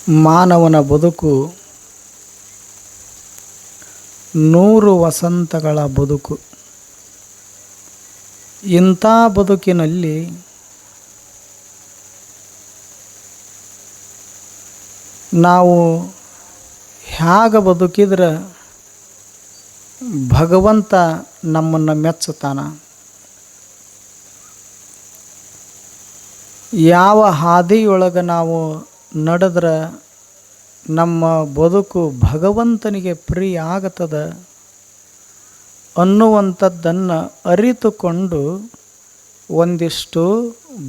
ಮಾನವನ ಬದುಕು 100 ವಸಂತಗಳ ಬದುಕು. ಇಂಥ ಬದುಕಿನಲ್ಲಿ ನಾವು ಹೇಗೆ ಬದುಕಿದ್ರೆ ಭಗವಂತ ನಮ್ಮನ್ನು ಮೆಚ್ಚುತ್ತಾನ, ಯಾವ ಹಾದಿಯೊಳಗೆ ನಾವು ನಡೆದ್ರೆ ನಮ್ಮ ಬದುಕು ಭಗವಂತನಿಗೆ ಪ್ರಿಯ ಆಗತದ ಅನ್ನುವಂಥದ್ದನ್ನು ಅರಿತುಕೊಂಡು ಒಂದಿಷ್ಟು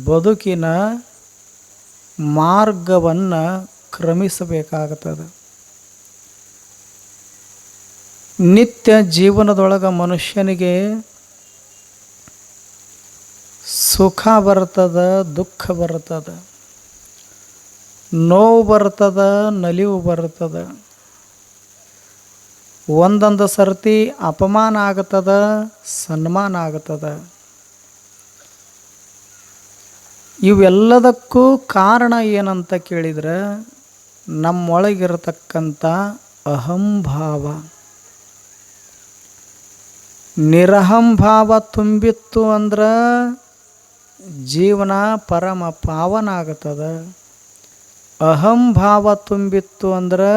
ಬದುಕಿನ ಮಾರ್ಗವನ್ನು ಕ್ರಮಿಸಬೇಕಾಗುತ್ತದೆ. ನಿತ್ಯ ಜೀವನದೊಳಗೆ ಮನುಷ್ಯನಿಗೆ ಸುಖ ಬರ್ತದೆ, ದುಃಖ ಬರ್ತದೆ, ನೋವು ಬರ್ತದೆ, ನಲಿವು ಬರ್ತದೆ, ಒಂದೊಂದು ಸರ್ತಿ ಅಪಮಾನ ಆಗ್ತದೆ, ಸನ್ಮಾನ ಆಗ್ತದೆ. ಇವೆಲ್ಲದಕ್ಕೂ ಕಾರಣ ಏನಂತ ಕೇಳಿದರೆ ನಮ್ಮೊಳಗಿರತಕ್ಕಂಥ ಅಹಂಭಾವ. ನಿರಹಂಭಾವ ತುಂಬಿತ್ತು ಅಂದ್ರೆ ಜೀವನ ಪರಮ ಪಾವನ ಆಗ್ತದೆ. ಅಹಂಭಾವ ತುಂಬಿತ್ತು ಅಂದ್ರೆ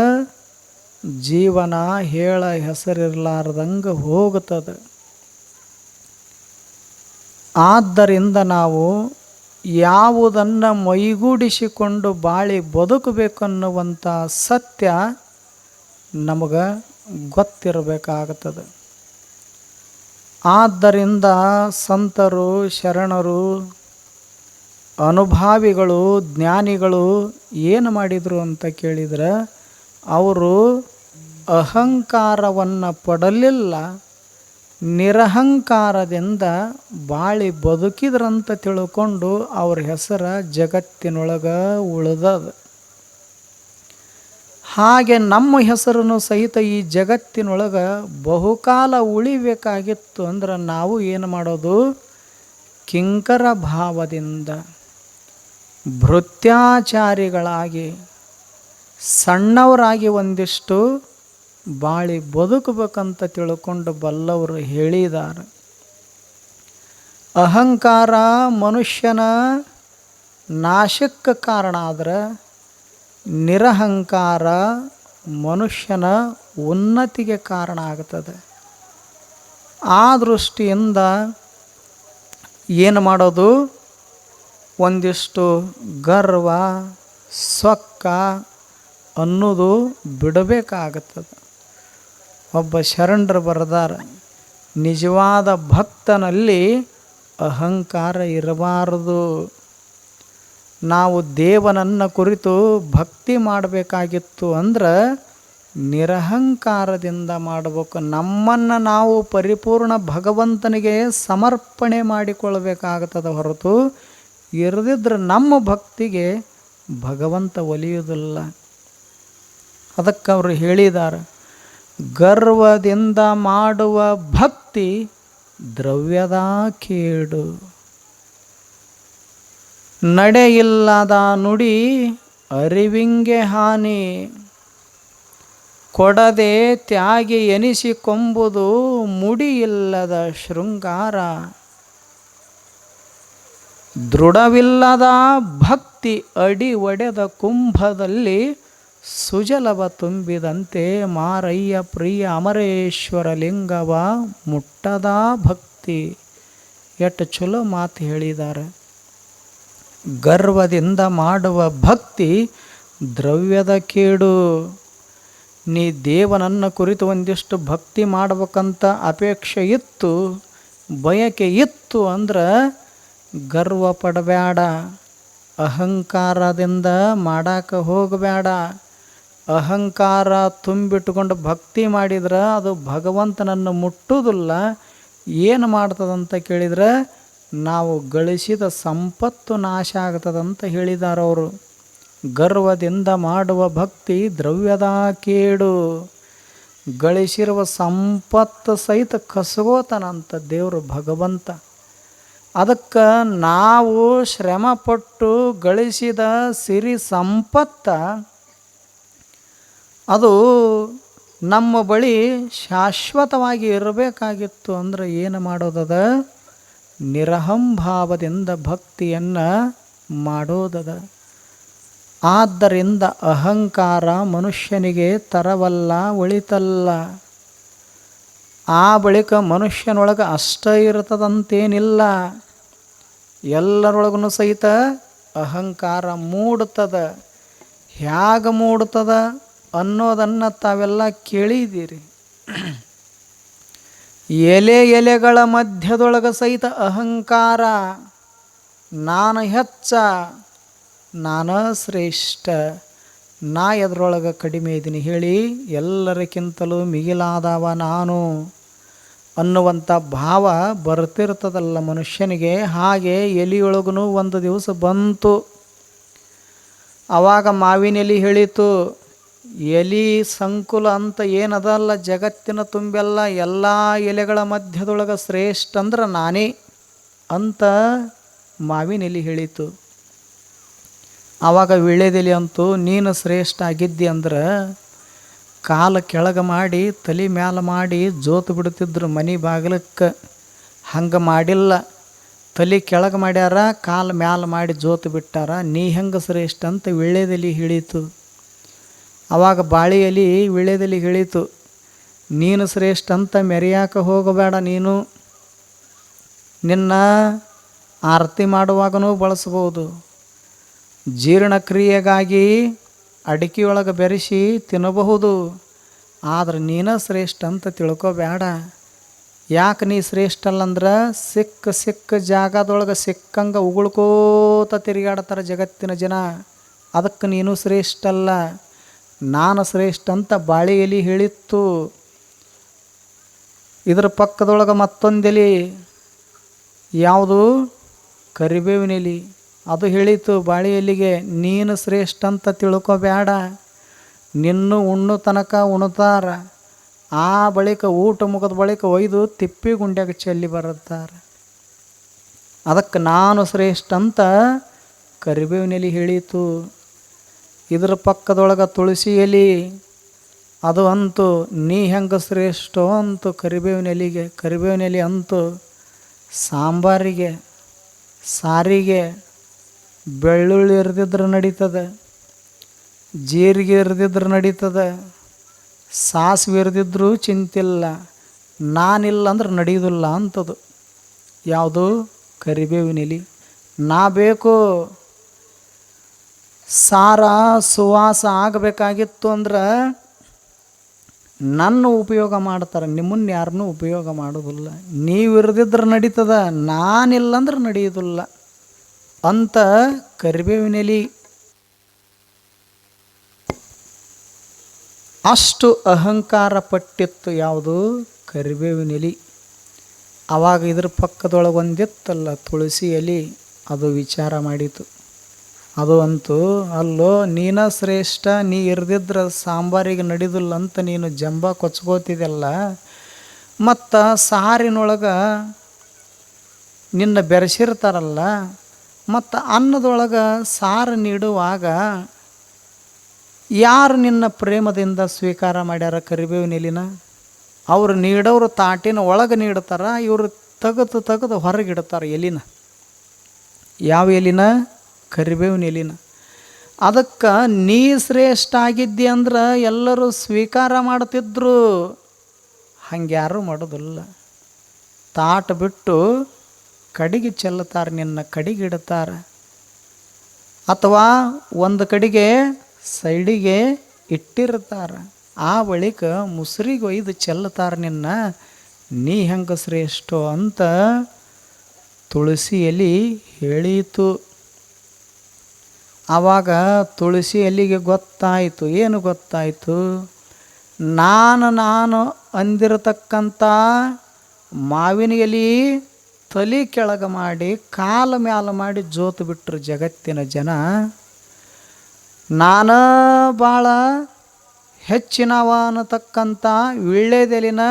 ಜೀವನ ಹೇಳ ಹೆಸರಿರಲಾರ್ದಂಗೆ ಹೋಗ್ತದೆ. ಆದ್ದರಿಂದ ನಾವು ಯಾವುದನ್ನು ಮೈಗೂಡಿಸಿಕೊಂಡು ಬಾಳಿ ಬದುಕಬೇಕನ್ನುವಂಥ ಸತ್ಯ ನಮಗೆ ಗೊತ್ತಿರಬೇಕಾಗುತ್ತದೆ. ಆದ್ದರಿಂದ ಸಂತರು, ಶರಣರು, ಅನುಭಾವಿಗಳು, ಜ್ಞಾನಿಗಳು ಏನು ಮಾಡಿದರು ಅಂತ ಕೇಳಿದರೆ ಅವರು ಅಹಂಕಾರವನ್ನು ಪಡಲಿಲ್ಲ, ನಿರಹಂಕಾರದಿಂದ ಬಾಳಿ ಬದುಕಿದ್ರಂತ ತಿಳ್ಕೊಂಡು ಅವ್ರ ಹೆಸರು ಜಗತ್ತಿನೊಳಗೆ ಉಳಿದದ. ಹಾಗೆ ನಮ್ಮ ಹೆಸರನ್ನು ಸಹಿತ ಈ ಜಗತ್ತಿನೊಳಗೆ ಬಹುಕಾಲ ಉಳಿಬೇಕಾಗಿತ್ತು ಅಂದ್ರೆ ನಾವು ಏನು ಮಾಡೋದು? ಕಿಂಕರ ಭಾವದಿಂದ ಭೃತ್ಯಾಚಾರಿಗಳಾಗಿ ಸಣ್ಣವರಾಗಿ ಒಂದಿಷ್ಟು ಬಾಳಿ ಬದುಕಬೇಕಂತ ತಿಳ್ಕೊಂಡು ಬಲ್ಲವರು ಹೇಳಿದ್ದಾರೆ. ಅಹಂಕಾರ ಮನುಷ್ಯನ ನಾಶಕ್ಕೆ ಕಾರಣ ಆದರೆ ನಿರಹಂಕಾರ ಮನುಷ್ಯನ ಉನ್ನತಿಗೆ ಕಾರಣ ಆಗ್ತದೆ. ಆ ದೃಷ್ಟಿಯಿಂದ ಏನು ಮಾಡೋದು? ಒಂದಿಷ್ಟು ಗರ್ವ, ಸೊಕ್ಕ ಅನ್ನೋದು ಬಿಡಬೇಕಾಗುತ್ತದೆ. ಒಬ್ಬ ಶರಣರು ಬರೆದಾರ, ನಿಜವಾದ ಭಕ್ತನಲ್ಲಿ ಅಹಂಕಾರ ಇರಬಾರದು. ನಾವು ದೇವನನ್ನು ಕುರಿತು ಭಕ್ತಿ ಮಾಡಬೇಕಾಗಿತ್ತು ಅಂದ್ರೆ ನಿರಹಂಕಾರದಿಂದ ಮಾಡಬೇಕು. ನಮ್ಮನ್ನು ನಾವು ಪರಿಪೂರ್ಣ ಭಗವಂತನಿಗೆ ಸಮರ್ಪಣೆ ಮಾಡಿಕೊಳ್ಬೇಕಾಗ್ತದೆ ಹೊರತು ಇರದಿದ್ರೆ ನಮ್ಮ ಭಕ್ತಿಗೆ ಭಗವಂತ ಒಲಿಯುವುದಿಲ್ಲ. ಅದಕ್ಕೆ ಅವರು ಹೇಳಿದ್ದಾರೆ, ಗರ್ವದಿಂದ ಮಾಡುವ ಭಕ್ತಿ ದ್ರವ್ಯದ ಕೇಡು, ನಡೆಯಿಲ್ಲದ ನುಡಿ ಅರಿವಿಂಗೆ ಹಾನಿ, ಕೊಡದೆ ತ್ಯಾಗಿ ಎನಿಸಿಕೊಂಬುದು ಮುಡಿಯಿಲ್ಲದ ಶೃಂಗಾರ, ದೃಢವಿಲ್ಲದ ಭಕ್ತಿ ಅಡಿ ಒಡೆದ ಕುಂಭದಲ್ಲಿ ಸುಜಲವ ತುಂಬಿದಂತೆ, ಮಾರಯ್ಯ ಪ್ರಿಯ ಅಮರೇಶ್ವರ ಲಿಂಗವ ಮುಟ್ಟದ ಭಕ್ತಿ. ಎಷ್ಟು ಚಲೋ ಮಾತು ಹೇಳಿದ್ದಾರೆ. ಗರ್ವದಿಂದ ಮಾಡುವ ಭಕ್ತಿ ದ್ರವ್ಯದ ಕೇಡು. ನೀ ದೇವನನ್ನು ಕುರಿತು ಒಂದಿಷ್ಟು ಭಕ್ತಿ ಮಾಡಬೇಕಂತ ಅಪೇಕ್ಷೆ ಇತ್ತು, ಬಯಕೆ ಇತ್ತು ಅಂದ್ರೆ ಗರ್ವ ಪಡಬೇಡ, ಅಹಂಕಾರದಿಂದ ಮಾಡಕ್ಕೆ ಹೋಗಬೇಡ. ಅಹಂಕಾರ ತುಂಬಿಟ್ಟುಕೊಂಡು ಭಕ್ತಿ ಮಾಡಿದ್ರೆ ಅದು ಭಗವಂತನನ್ನು ಮುಟ್ಟುವುದಿಲ್ಲ. ಏನು ಮಾಡ್ತದಂತ ಕೇಳಿದರೆ ನಾವು ಗಳಿಸಿದ ಸಂಪತ್ತು ನಾಶ ಆಗ್ತದಂತ ಹೇಳಿದ್ದಾರೆ ಅವರು. ಗರ್ವದಿಂದ ಮಾಡುವ ಭಕ್ತಿ ದ್ರವ್ಯದ ಕೇಡು, ಗಳಿಸಿರುವ ಸಂಪತ್ತು ಸಹಿತ ಕಸಗೋತನಂತ ದೇವರು ಭಗವಂತ. ಅದಕ್ಕೆ ನಾವು ಶ್ರಮಪಟ್ಟು ಗಳಿಸಿದ ಸಿರಿ ಸಂಪತ್ತ ಅದು ನಮ್ಮ ಬಳಿ ಶಾಶ್ವತವಾಗಿ ಇರಬೇಕಾಗಿತ್ತು ಅಂದರೆ ಏನು ಮಾಡೋದದ? ನಿರಹಂಭಾವದಿಂದ ಭಕ್ತಿಯನ್ನು ಮಾಡೋದದ. ಆದ್ದರಿಂದ ಅಹಂಕಾರ ಮನುಷ್ಯನಿಗೆ ತರವಲ್ಲ, ಒಳಿತಲ್ಲ. ಆ ಬಳಿಕ ಮನುಷ್ಯನೊಳಗೆ ಅಷ್ಟ ಇರ್ತದಂತೇನಿಲ್ಲ, ಎಲ್ಲರೊಳಗೂ ಸಹಿತ ಅಹಂಕಾರ ಮೂಡ್ತದ. ಹ್ಯಾಗ ಮೂಡ್ತದ ಅನ್ನೋದನ್ನು ತಾವೆಲ್ಲ ಕೇಳಿದ್ದೀರಿ. ಎಲೆಗಳ ಮಧ್ಯದೊಳಗೆ ಸಹಿತ ಅಹಂಕಾರ, ನಾನು ಹೆಚ್ಚ, ನಾನು ಶ್ರೇಷ್ಠ, ನಾ ಎದ್ರೊಳಗೆ ಕಡಿಮೆ ಇದ್ದೀನಿ ಹೇಳಿ, ಎಲ್ಲರಿಗಿಂತಲೂ ಮಿಗಿಲಾದವ ನಾನು ಅನ್ನುವಂಥ ಭಾವ ಬರ್ತಿರ್ತದಲ್ಲ ಮನುಷ್ಯನಿಗೆ. ಹಾಗೆ ಎಲಿಯೊಳಗೂ ಒಂದು ದಿವಸ ಬಂತು. ಆವಾಗ ಮಾವಿನ ಎಲೆ ಹೇಳಿತು, ಎಲಿ ಸಂಕುಲ ಅಂತ ಏನದಲ್ಲ ಜಗತ್ತಿನ ತುಂಬೆಲ್ಲ, ಎಲ್ಲ ಎಲೆಗಳ ಮಧ್ಯದೊಳಗೆ ಶ್ರೇಷ್ಠ ಅಂದ್ರೆ ನಾನೇ ಅಂತ ಮಾವಿನ ಎಲೆ ಹೇಳಿತು. ಆವಾಗ ವೀಳ್ಯದೆಲೆ ಅಂತೂ, ನೀನು ಶ್ರೇಷ್ಠ ಆಗಿದ್ದಿ ಅಂದ್ರೆ ಕಾಲು ಕೆಳಗೆ ಮಾಡಿ ತಲೆ ಮ್ಯಾಲ ಮಾಡಿ ಜೋತು ಬಿಡ್ತಿದ್ರು ಮನೆ ಬಾಗಿಲಕ್ಕೆ. ಹಂಗೆ ಮಾಡಿಲ್ಲ, ತಲೆ ಕೆಳಗೆ ಮಾಡ್ಯಾರ, ಕಾಲು ಮ್ಯಾಲ ಮಾಡಿ ಜೋತು ಬಿಟ್ಟಾರ. ನೀ ಹೆಂಗೆ ಶ್ರೇಷ್ಠ ಅಂತ ವೀಳ್ಯದೆಲೆ ಹೇಳಿತು. ಆವಾಗ ಬಾಳೆ ಎಲೆ ವೀಳ್ಯದೆಲೆ ಹೇಳಿತು, ನೀನು ಶ್ರೇಷ್ಠ ಅಂತ ಮೆರೆಯಾಕ ಹೋಗಬೇಡ, ನೀನು ನಿನ್ನ ಆರತಿ ಮಾಡುವಾಗನೂ ಬಳಸ್ಬೋದು, ಜೀರ್ಣಕ್ರಿಯೆಗಾಗಿ ಅಡಿಕೆಯೊಳಗೆ ಬೆರೆಸಿ ತಿನ್ನಬಹುದು, ಆದ್ರೆ ನೀನು ಶ್ರೇಷ್ಠ ಅಂತ ತಿಳ್ಕೊಬೇಡ. ಯಾಕೆ ನೀ ಶ್ರೇಷ್ಠ ಅಲ್ಲಂದ್ರೆ ಸಿಕ್ಕ ಜಾಗದೊಳಗೆ ಸಿಕ್ಕಂಗೆ ಉಗುಳ್ಕೋತ ತಿರುಗಾಡ್ತಾರೆ ಜಗತ್ತಿನ ಜನ, ಅದಕ್ಕೆ ನೀನು ಶ್ರೇಷ್ಠ ಅಲ್ಲ, ನಾನು ಶ್ರೇಷ್ಠ ಅಂತ ಬಾಳೆ ಎಲೆ ಹೇಳಿತ್ತು. ಇದರ ಪಕ್ಕದೊಳಗೆ ಮತ್ತೊಂದೆಲೆ, ಯಾವುದು? ಕರಿಬೇವಿನ ಎಲೆ, ಅದು ಹೇಳಿತು ಬಾಳೆ ಎಲೆಗೆ, ನೀನು ಶ್ರೇಷ್ಠ ಅಂತ ತಿಳ್ಕೊಬೇಡ, ನಿನ್ನೂ ಉಣ್ಣು ತನಕ ಉಣ್ತಾರ, ಆ ಬಳಿಕ ಊಟ ಮುಗಿದ ಬಳಿಕ ಒಯ್ದು ತಿಪ್ಪಿ ಗುಂಡ್ಯಾಗ ಚೆಲ್ಲಿ ಬರುತ್ತಾರೆ. ಅದಕ್ಕೆ ನಾನು ಶ್ರೇಷ್ಠ ಅಂತ ಕರಿಬೇವಿನ ಎಲೆ ಹೇಳಿತು. ಇದರ ಪಕ್ಕದೊಳಗೆ ತುಳಸಿ ಎಲೆ, ಅದು ಅಂತು ನೀ ಹೆಂಗೆ ಶ್ರೇಷ್ಠ ಅಂತು ಕರಿಬೇವಿನ ಎಲೆಗೆ. ಕರಿಬೇವಿನ ಎಲೆ ಅಂತು ಸಾಂಬಾರಿಗೆ, ಸಾರಿಗೆ ಬೆಳ್ಳುಳ್ಳಿ ಇರ್ದಿದ್ರೆ ನಡೀತದೆ, ಜೀರಿಗೆ ಇರ್ದಿದ್ರೆ ನಡೀತದೆ, ಸಾಸಿವೆ ಇರ್ದಿದ್ರೂ ಚಿಂತಿಲ್ಲ, ನಾನಿಲ್ಲ ಅಂದ್ರೆ ನಡೆಯೋದಿಲ್ಲ ಅಂಥದ್ದು. ಯಾವುದು? ಕರಿಬೇವಿನ ಎಲೆ. ನಾ ಬೇಕು, ಸಾರ ಸುವಾಸ ಆಗಬೇಕಾಗಿತ್ತು ಅಂದ್ರೆ ನನ್ನ ಉಪಯೋಗ ಮಾಡ್ತಾರೆ, ನಿಮ್ಮನ್ನು ಯಾರನ್ನೂ ಉಪಯೋಗ ಮಾಡೋದಿಲ್ಲ. ನೀವು ಇರ್ದಿದ್ರೆ ನಡೀತದ, ನಾನಿಲ್ಲಂದ್ರೆ ನಡೆಯೋದಿಲ್ಲ ಅಂತ ಕರಿಬೇವಿನ ಎಲೆ. ಅಷ್ಟು ಅಹಂಕಾರ ಪಟ್ಟಿತ್ತು ಯಾವುದು? ಕರಿಬೇವಿನ ಎಲೆ. ಆವಾಗ ಇದ್ರ ಪಕ್ಕದೊಳಗೆ ಒಂದಿತ್ತಲ್ಲ ತುಳಸಿ ಎಲೆ, ಅದು ವಿಚಾರ ಮಾಡಿತು. ಅದು ಅಂತೂ ಅಲ್ಲೋ ನೀನ ಶ್ರೇಷ್ಠ, ನೀ ಇರ್ದಿದ್ರೆ ಸಾಂಬಾರಿಗೆ ನಡಿದಿಲ್ಲ ಅಂತ ನೀನು ಜಂಬ ಕೊಚ್ಕೋತಿದೆಲ್ಲ, ಮತ್ತು ಸಾರಿನೊಳಗೆ ನಿನ್ನ ಬೆರೆಸಿರ್ತಾರಲ್ಲ, ಮತ್ತು ಅನ್ನದೊಳಗೆ ಸಾರು ನೀಡುವಾಗ ಯಾರು ನಿನ್ನ ಪ್ರೇಮದಿಂದ ಸ್ವೀಕಾರ ಮಾಡ್ಯಾರ ಕರಿಬೇವಿನ ಎಲೆನ? ಅವರು ನೀಡೋರು ತಾಟಿನ ಒಳಗೆ ನೀಡ್ತಾರ, ಇವರು ತೆಗೆದು ಹೊರಗಿಡ್ತಾರೆ ಎಲಿನ. ಯಾವ ಎಲಿನ? ಕರಿಬೇವಿನ ಎಲಿನ. ಅದಕ್ಕೆ ನೀ ಶ್ರೇಷ್ಠ ಆಗಿದ್ದಿ ಅಂದ್ರೆ ಎಲ್ಲರೂ ಸ್ವೀಕಾರ ಮಾಡ್ತಿದ್ರು, ಹಂಗೆ ಯಾರೂ ಮಾಡೋದಿಲ್ಲ. ತಾಟ ಬಿಟ್ಟು ಕಡೆಗೆ ಚೆಲ್ಲುತ್ತಾರೆ, ನಿನ್ನ ಕಡೆಗೆ ಇಡ್ತಾರೆ, ಅಥವಾ ಒಂದು ಕಡೆಗೆ ಸೈಡಿಗೆ ಇಟ್ಟಿರ್ತಾರೆ. ಆ ಬಳಿಕ ಮುಸುರಿಗೆ ಒಯ್ದು ಚೆಲ್ಲುತ್ತಾರೆ ನಿನ್ನ, ನೀ ಹೆಂಗೆ ಶ್ರೇಷ್ಠ ಅಂತ ತುಳಸಿ ಎಲೆ ಹೇಳಿತು. ಆವಾಗ ತುಳಸಿ ಎಲೆಗೆ ಗೊತ್ತಾಯಿತು. ಏನು ಗೊತ್ತಾಯಿತು? ನಾನು ಅಂದಿರತಕ್ಕಂಥ ಮಾವಿನ ಎಲೆ ತಲೆ ಕೆಳಗೆ ಮಾಡಿ ಕಾಲ ಮ್ಯಾಲ ಮಾಡಿ ಜೋತು ಬಿಟ್ಟರು ಜಗತ್ತಿನ ಜನ. ನಾನು ಭಾಳ ಹೆಚ್ಚಿನವ ಅನ್ನತಕ್ಕಂಥ ವೀಳ್ಯದೆಲೆನ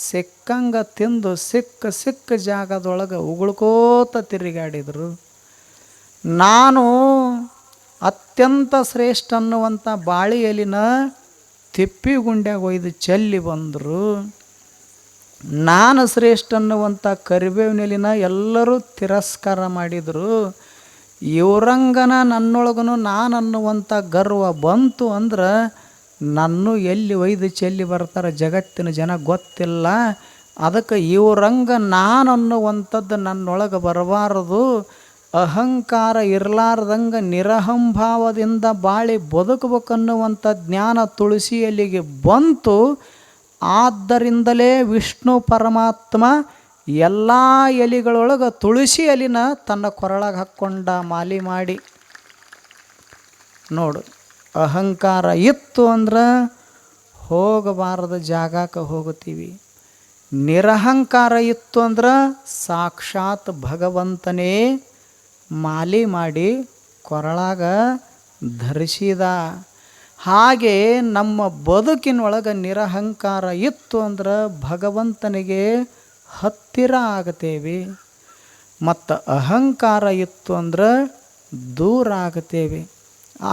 ಸಿಕ್ಕಂಗೆ ತಿಂದು ಸಿಕ್ಕ ಜಾಗದೊಳಗೆ ಉಗುಳ್ಕೋತ ತಿರುಗಾಡಿದರು. ನಾನು ಅತ್ಯಂತ ಶ್ರೇಷ್ಠ ಅನ್ನುವಂಥ ಬಾಳೆ ಎಲೆನ ತಿಪ್ಪಿ ಗುಂಡ್ಯಾಗ ಒಯ್ದು ಚೆಲ್ಲಿ ಬಂದರು. ನಾನು ಶ್ರೇಷ್ಠ ಅನ್ನುವಂಥ ಕರಿಬೇವಿನೆಲಿನ ಎಲ್ಲರೂ ತಿರಸ್ಕಾರ ಮಾಡಿದರು. ಇವ್ರಂಗನ ನನ್ನೊಳಗನು ನಾನು ಅನ್ನುವಂಥ ಗರ್ವ ಬಂತು ಅಂದ್ರೆ ನನ್ನೂ ಎಲ್ಲಿ ಒಯ್ದು ಚೆಲ್ಲಿ ಬರ್ತಾರೆ ಜಗತ್ತಿನ ಜನ ಗೊತ್ತಿಲ್ಲ. ಅದಕ್ಕೆ ಇವ್ರಂಗ ನಾನು ಅನ್ನುವಂಥದ್ದು ನನ್ನೊಳಗೆ ಬರಬಾರದು. ಅಹಂಕಾರ ಇರಲಾರ್ದಂಗೆ ನಿರಹಂಭಾವದಿಂದ ಬಾಳಿ ಬದುಕಬೇಕನ್ನುವಂಥ ಜ್ಞಾನ ತುಳಸಿಯಲ್ಲಿಗೆ ಬಂತು. ಆದ್ದರಿಂದಲೇ ವಿಷ್ಣು ಪರಮಾತ್ಮ ಎಲ್ಲ ಎಲಿಗಳೊಳಗೆ ತುಳಸಿ ಎಲಿನ ತನ್ನ ಕೊರಳಾಗ ಹಾಕ್ಕೊಂಡ ಮಾಲಿ ಮಾಡಿ. ನೋಡು, ಅಹಂಕಾರ ಇತ್ತು ಅಂದ್ರೆ ಹೋಗಬಾರದ ಜಾಗಕ್ಕೆ ಹೋಗುತ್ತೀವಿ. ನಿರಹಂಕಾರ ಇತ್ತು ಅಂದ್ರೆ ಸಾಕ್ಷಾತ್ ಭಗವಂತನೇ ಮಾಲಿ ಮಾಡಿ ಕೊರಳಾಗ ಧರಿಸಿದ. ಹಾಗೆ ನಮ್ಮ ಬದುಕಿನೊಳಗೆ ನಿರಹಂಕಾರ ಇತ್ತು ಅಂದ್ರೆ ಭಗವಂತನಿಗೆ ಹತ್ತಿರ ಆಗತೇವೆ. ಮತ್ತು ಅಹಂಕಾರ ಇತ್ತು ಅಂದ್ರೆ ದೂರ ಆಗತೇವೆ.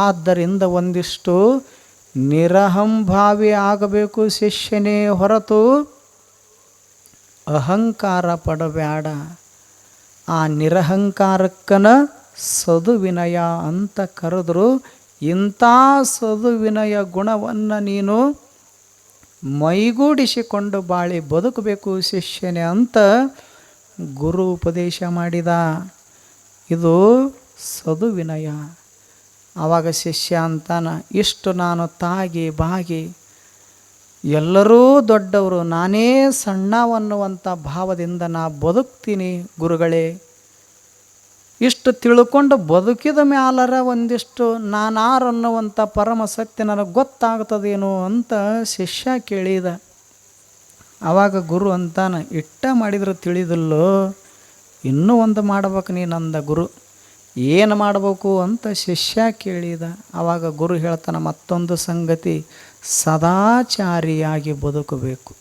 ಆದ್ದರಿಂದ ಒಂದಿಷ್ಟು ನಿರಹಂಭಾವಿ ಆಗಬೇಕು ಶಿಷ್ಯನೇ ಹೊರತು ಅಹಂಕಾರ ಪಡಬೇಡ. ಆ ನಿರಹಂಕಾರಕ್ಕನ ಸದುವಿನಯ ಅಂತ ಕರೆದ್ರು. ಇಂಥ ಸದುವಿನಯ ಗುಣವನ್ನು ನೀನು ಮೈಗೂಡಿಸಿಕೊಂಡು ಬಾಳಿ ಬದುಕಬೇಕು ಶಿಷ್ಯನೇ ಅಂತ ಗುರು ಉಪದೇಶ ಮಾಡಿದ. ಇದು ಸದುವಿನಯ. ಆವಾಗ ಶಿಷ್ಯ ಅಂತಾನ, ಇಷ್ಟು ನಾನು ತಾಗಿ ಬಾಗಿ ಎಲ್ಲರೂ ದೊಡ್ಡವರು, ನಾನೇ ಸಣ್ಣವನ್ನುವಂಥ ಭಾವದಿಂದ ನಾ ಬದುಕ್ತೀನಿ ಗುರುಗಳೇ. ಇಷ್ಟು ತಿಳ್ಕೊಂಡು ಬದುಕಿದ ಮ್ಯಾಲರ ಒಂದಿಷ್ಟು ನಾನಾರು ಅನ್ನುವಂಥ ಪರಮ ಸತ್ಯ ನನಗೆ ಗೊತ್ತಾಗ್ತದೇನೋ ಅಂತ ಶಿಷ್ಯ ಕೇಳಿದ. ಆವಾಗ ಗುರು ಅಂತಾನ, ಇಟ್ಟ ಮಾಡಿದ್ರೆ ತಿಳಿದಿಲ್ಲೋ, ಇನ್ನೂ ಒಂದು ಮಾಡ್ಬೇಕು ನೀನಂದ ಗುರು. ಏನು ಮಾಡಬೇಕು ಅಂತ ಶಿಷ್ಯ ಕೇಳಿದ. ಆವಾಗ ಗುರು ಹೇಳ್ತಾನೆ ಮತ್ತೊಂದು ಸಂಗತಿ, ಸದಾಚಾರಿಯಾಗಿ ಬದುಕಬೇಕು.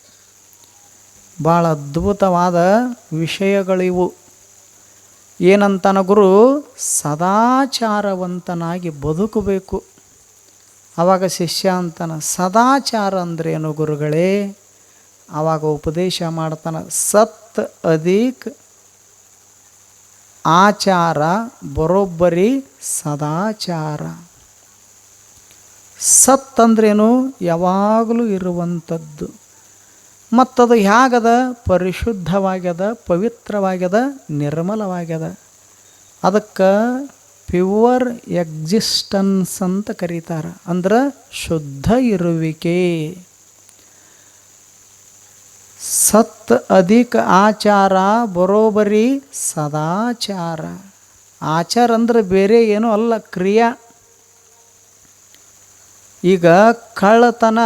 ಭಾಳ ಅದ್ಭುತವಾದ ವಿಷಯಗಳಿವು. ಏನಂತಾನ ಗುರು, ಸದಾಚಾರವಂತನಾಗಿ ಬದುಕಬೇಕು. ಆವಾಗ ಶಿಷ್ಯ ಅಂತಾನ, ಸದಾಚಾರ ಅಂದ್ರೇನು ಗುರುಗಳೇ? ಆವಾಗ ಉಪದೇಶ ಮಾಡ್ತಾನ, ಸತ್ ಅಧಿಕ್ ಆಚಾರ ಬರೋಬ್ಬರಿ ಸದಾಚಾರ. ಸತ್ ಅಂದ್ರೇನು? ಯಾವಾಗಲೂ ಇರುವಂಥದ್ದು. ಮತ್ತದು ಹೇಗದ? ಪರಿಶುದ್ಧವಾಗ್ಯದ, ಪವಿತ್ರವಾಗ್ಯದ, ನಿರ್ಮಲವಾಗ್ಯದ. ಅದಕ್ಕೆ ಪ್ಯೂವರ್ ಎಕ್ಸಿಸ್ಟೆನ್ಸ್ ಅಂತ ಕರೀತಾರೆ. ಅಂದ್ರೆ ಶುದ್ಧ ಇರುವಿಕೆ. ಸತ್ ಅಧಿಕ ಆಚಾರ ಬರೋಬರಿ ಸದಾಚಾರ. ಆಚಾರ ಅಂದ್ರೆ ಬೇರೆ ಏನೂ ಅಲ್ಲ, ಕ್ರಿಯಾ. ಈಗ ಕಳ್ಳತನ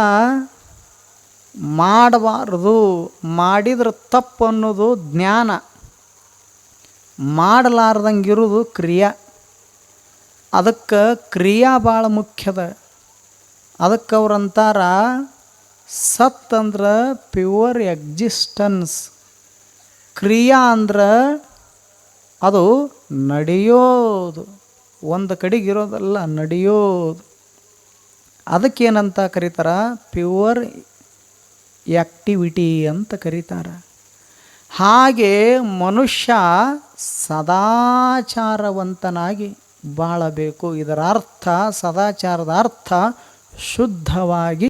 ಮಾಡಬಾರ್ದು, ಮಾಡಿದ್ರೆ ತಪ್ಪು ಅನ್ನೋದು ಜ್ಞಾನ, ಮಾಡಲಾರ್ದಂಗಿರೋದು ಕ್ರಿಯಾ. ಅದಕ್ಕೆ ಕ್ರಿಯಾ ಭಾಳ ಮುಖ್ಯದ. ಅದಕ್ಕೆ ಅವ್ರಂತಾರ, ಸತ್ ಅಂದ್ರೆ ಪ್ಯೂವರ್ ಎಕ್ಸಿಸ್ಟೆನ್ಸ್, ಕ್ರಿಯಾ ಅಂದ್ರೆ ಅದು ನಡೆಯೋದು, ಒಂದು ಕಡೆಗೆ ಇರೋದಲ್ಲ, ನಡೆಯೋದು. ಅದಕ್ಕೇನಂತ ಕರೀತಾರ? ಪ್ಯೂವರ್ ಆ್ಯಕ್ಟಿವಿಟಿ ಅಂತ ಕರೀತಾರೆ. ಹಾಗೆ ಮನುಷ್ಯ ಸದಾಚಾರವಂತನಾಗಿ ಬಾಳಬೇಕು. ಇದರ ಅರ್ಥ, ಸದಾಚಾರದ ಅರ್ಥ ಶುದ್ಧವಾಗಿ